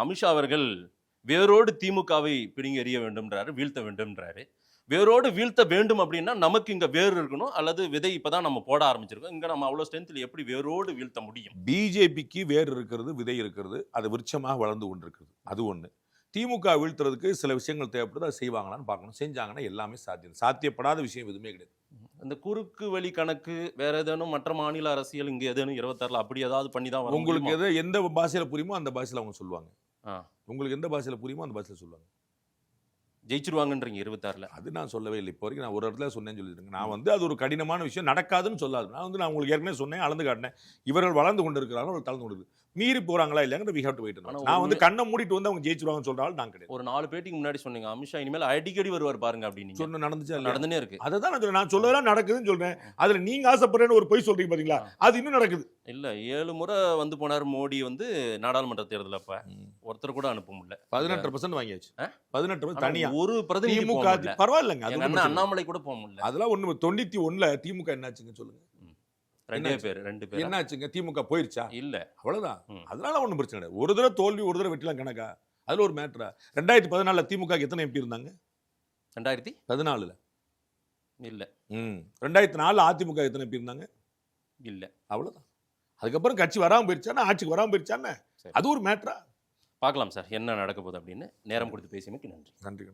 அமித்ஷா அவர்கள் வேரோடு திமுகவை பிடுங்கி எறிய வேண்டும்ன்றாரு, வீழ்த்த வேண்டும்ன்றாரு. வேரோடு வீழ்த்த வேண்டும் அப்படின்னா நமக்கு இங்க வேர் இருக்கணும், அல்லது விதை இப்பதான் நம்ம போட ஆரம்பிச்சிருக்கோம். இங்க நம்ம அவ்வளவு ஸ்ட்ரென்த்ல எப்படி வேரோடு வீழ்த்த முடியும்? பிஜேபிக்கு வேர் இருக்கிறது, விதை இருக்கிறது, அது விருட்சமாக வளர்ந்து கொண்டிருக்கிறது. அது ஒண்ணு. திமுக வீழ்த்துறதுக்கு சில விஷயங்கள் தேவைப்படுது, அதை செய்வாங்களான்னு பார்க்கணும். செஞ்சாங்கன்னா எல்லாமே சாத்தியம். சாத்தியப்படாத விஷயம் எதுவுமே கிடையாது. இந்த குறுக்கு வழி கணக்கு வேற ஏதேனும் மற்ற மாநில அரசியல் இங்க ஏதேனும் 26ல அப்படி ஏதாவது பண்ணி தான் வர உங்களுக்கு முடியுமா? எந்த பாஷையில புரியுமோ அந்த பாஷையில அவங்க சொல்லுவாங்க. ஆ, உங்களுக்கு எந்த பாஷையில புரியுமோ அந்த பாஷையில சொல்லுவாங்க. ஜெயிச்சிருவாங்கன்றீங்க 26ல. அது நான் சொல்லவே இல்லை. இப்போ வரைக்கும் நான் ஒரு இடத்துல சொன்னேன்னு சொல்லிடுங்க. நான் அது ஒரு கடினமான விஷயம் நடக்காதுன்னு சொல்லாது. நான் உங்களுக்கு ஏற்கனவே சொன்னேன், அளந்து காட்டினேன். இவர்கள் வளர்ந்து கொண்டு இருக்கிறாங்க, அவர்கள் தளர்ந்து கொண்டு இருக்கு. மீறி போறாங்களா இல்லையாங்க வி ஹேவ் டு வெயிட். நான் கண்ணை மூடிட்டு வந்து அவங்க ஜெயிச்சிருவாங்கன்னு சொல்றாலும் நான் கிடையாது. ஒரு 4 பேட்டிக்கு முன்னாடி சொன்னீங்க அமித்ஷா இனிமேல் அடிக்கடி வருவார் பாருங்க அப்படின்னு. சொன்ன நடந்துச்சா? நடந்துனே இருக்கு. அதை தான் நான் சொல்றேன். நான் சொல்லலாம் நடக்குதுன்னு சொல்றேன். அதுல நீங்க ஆசைப்படுறேன்னு ஒரு பொய் சொல்றீங்க பாத்தீங்களா, அது இன்னும் நடக்குது. இல்ல 7 முறை வந்து போனார் மோடி வந்து நாடாளுமன்ற தேர்தல். அப்ப ஒருத்தர் கூட அனுப்ப முடியல. 18% வாங்கியாச்சு. 18% தனியா ஒரு பிரதிநிதி திமுக பரவாயில்லைங்க. அது என்ன அண்ணாமலை கூட போக முடியல. அதெல்லாம் ஒண்ணு. 91ல திமுக என்னாச்சுங்க சொல்லுங்க. ரெண்டு பேர் என்னாச்சுங்க? திமுக போயிருச்சா? இல்ல, அவ்வளவுதான். அதனால ஒண்ணும் பிரச்சனை கிடையாது. ஒரு தடவை தோல்வி, ஒரு தடவை வெற்றிலாம் கணக்கா? அதுல ஒரு மேட்டரா? 2014ல திமுக எத்தனை எம்பி இருந்தாங்க? 2014ல இல்ல. 2004ல அதிமுக எத்தனை எம்பி இருந்தாங்க? இல்ல. அவ்வளவுதான். அதுக்கப்புறம் கட்சி வராம போயிருச்சானா, ஆட்சிக்கு வராம போயிருச்சானே, அது ஒரு மேட்டரா? பார்க்கலாம் சார் என்ன நடக்க போகுது அப்படின்னு. நேரம் கொடுத்து பேசியமைக்கு நன்றி. நன்றி.